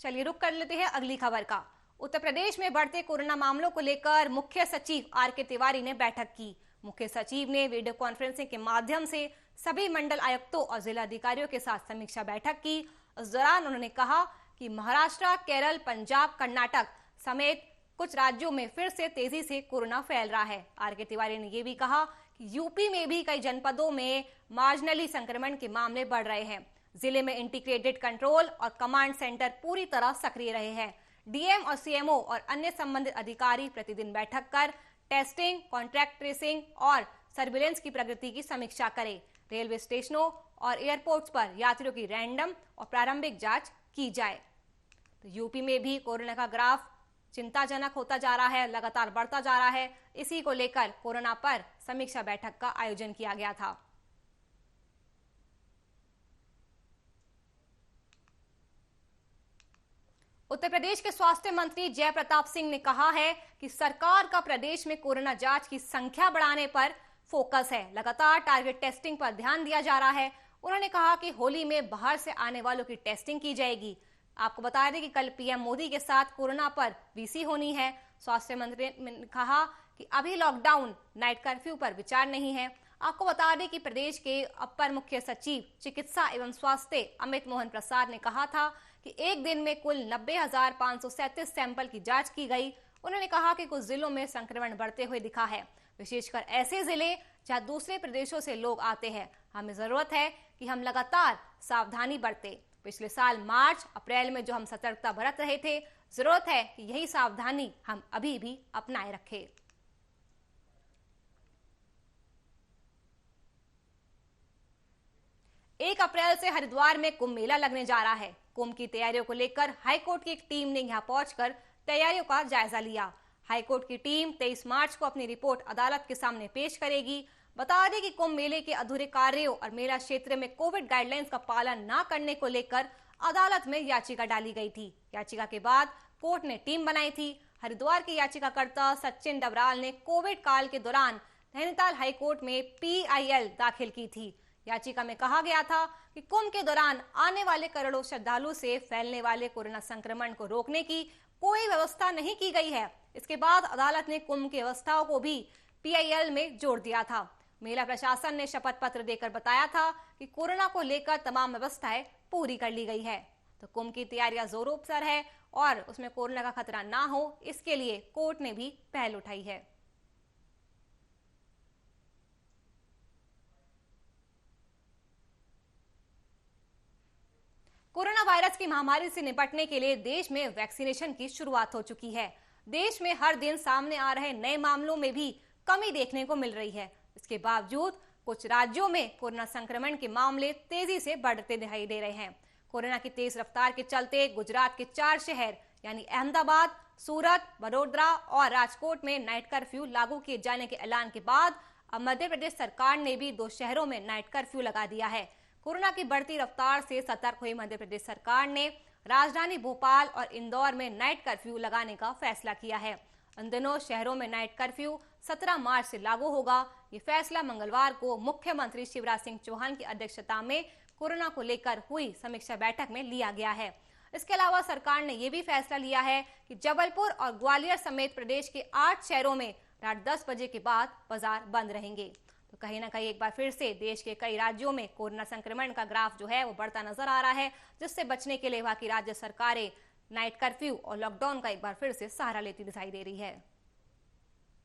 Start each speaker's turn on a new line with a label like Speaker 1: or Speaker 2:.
Speaker 1: चलिए रुक कर लेते हैं अगली खबर का। उत्तर प्रदेश में बढ़ते कोरोना मामलों को लेकर मुख्य सचिव आर.के. तिवारी ने बैठक की। मुख्य सचिव ने वीडियो कॉन्फ्रेंसिंग के माध्यम से सभी मंडल आयुक्तों और जिला अधिकारियों के साथ समीक्षा बैठक की। इस दौरान उन्होंने कहा कि महाराष्ट्र, केरल, पंजाब, कर्नाटक समेत कुछ राज्यों में फिर से तेजी से कोरोना फैल रहा है। आर.के. तिवारी ने यह भी कहा कि यूपी में भी कई जनपदों में मार्जिनली संक्रमण के मामले बढ़ रहे हैं। जिले में इंटीग्रेटेड कंट्रोल और कमांड सेंटर पूरी तरह सक्रिय रहे हैं। डीएम और सीएमओ और अन्य संबंधित अधिकारी प्रतिदिन बैठक कर टेस्टिंग, कॉन्ट्रैक्ट ट्रेसिंग और सर्विलेंस की प्रगति की समीक्षा करें। रेलवे स्टेशनों और एयरपोर्ट्स पर यात्रियों की रैंडम और प्रारंभिक जांच की जाए। तो यूपी में भी कोरोना का ग्राफ चिंताजनक होता जा रहा है, लगातार बढ़ता जा रहा है। इसी को लेकर कोरोना पर समीक्षा बैठक का आयोजन किया गया था। उत्तर प्रदेश के स्वास्थ्य मंत्री जय प्रताप सिंह ने कहा है कि सरकार का प्रदेश में कोरोना जांच की संख्या बढ़ाने पर फोकस है। लगातार टारगेट टेस्टिंग पर ध्यान दिया जा रहा है। उन्होंने कहा कि होली में बाहर से आने वालों की टेस्टिंग की जाएगी। आपको बता दें कि कल पीएम मोदी के साथ कोरोना पर वीसी होनी है। स्वास्थ्य मंत्री ने कहा कि अभी लॉकडाउन, नाइट कर्फ्यू पर विचार नहीं है। आपको बता दें कि प्रदेश के अपर मुख्य सचिव चिकित्सा एवं स्वास्थ्य अमित मोहन प्रसाद ने कहा था कि एक दिन में कुल 90,537 सैंपल की जांच की गई। उन्होंने कहा कि कुछ जिलों में संक्रमण बढ़ते हुए दिखा है, विशेषकर ऐसे जिले जहां दूसरे प्रदेशों से लोग आते हैं। हमें जरूरत है कि हम लगातार सावधानी बरतें। पिछले साल मार्च, अप्रैल में जो हम सतर्कता बरत रहे थे, जरूरत है कि यही सावधानी हम अभी भी अपनाए रखें। 1 अप्रैल से हरिद्वार में कुंभ मेला लगने जा रहा है। कुंभ की तैयारियों को लेकर हाईकोर्ट की एक टीम ने यहां पहुंचकर तैयारियों का जायजा लिया। हाईकोर्ट की टीम 23 मार्च को अपनी रिपोर्ट अदालत के सामने पेश करेगी। बता दें कि कुंभ मेले के अधूरे कार्यों और मेला क्षेत्र में कोविड गाइडलाइंस का पालन न करने को लेकर अदालत में याचिका डाली गई थी। याचिका के बाद कोर्ट ने टीम बनाई थी। हरिद्वार के याचिकाकर्ता सचिन डबराल ने कोविड काल के दौरान नैनीताल हाईकोर्ट में पीआईएल दाखिल की थी। याचिका में कहा गया था कि कुंभ के दौरान आने वाले करोड़ों श्रद्धालु से फैलने वाले कोरोना संक्रमण को रोकने की कोई व्यवस्था नहीं की गई है। इसके बाद अदालत ने कुंभ की व्यवस्थाओं को भी पीआईएल में जोड़ दिया था। मेला प्रशासन ने शपथ पत्र देकर बताया था कि कोरोना को लेकर तमाम व्यवस्थाएं पूरी कर ली गई है। तो कुंभ की तैयारियां जोरों पर है और उसमें कोरोना का खतरा ना हो, इसके लिए कोर्ट ने भी पहल उठाई है। कोरोना वायरस की महामारी से निपटने के लिए देश में वैक्सीनेशन की शुरुआत हो चुकी है। देश में हर दिन सामने आ रहे नए मामलों में भी कमी देखने को मिल रही है। इसके बावजूद कुछ राज्यों में कोरोना संक्रमण के मामले तेजी से बढ़ते दिखाई दे रहे हैं। कोरोना की तेज रफ्तार के चलते गुजरात के 4 शहर यानी अहमदाबाद, सूरत, वडोदरा और राजकोट में नाइट कर्फ्यू लागू किए जाने के ऐलान के बाद अब मध्य प्रदेश सरकार ने भी 2 शहरों में नाइट कर्फ्यू लगा दिया है। कोरोना की बढ़ती रफ्तार से सतर्क हुई मध्य प्रदेश सरकार ने राजधानी भोपाल और इंदौर में नाइट कर्फ्यू लगाने का फैसला किया है। इन दोनों शहरों में नाइट कर्फ्यू 17 मार्च से लागू होगा। ये फैसला मंगलवार को मुख्यमंत्री शिवराज सिंह चौहान की अध्यक्षता में कोरोना को लेकर हुई समीक्षा बैठक में लिया गया है। इसके अलावा सरकार ने यह भी फैसला लिया है कि जबलपुर और ग्वालियर समेत प्रदेश के 8 शहरों में रात 10 बजे के बाद बाजार बंद रहेंगे। तो कहीं ना कहीं एक बार फिर से देश के कई राज्यों में कोरोना संक्रमण का ग्राफ जो है वो बढ़ता नजर आ रहा है, जिससे बचने के लिए वहां की राज्य सरकारें नाइट कर्फ्यू और लॉकडाउन का एक बार फिर से सहारा लेती दिखाई दे रही है।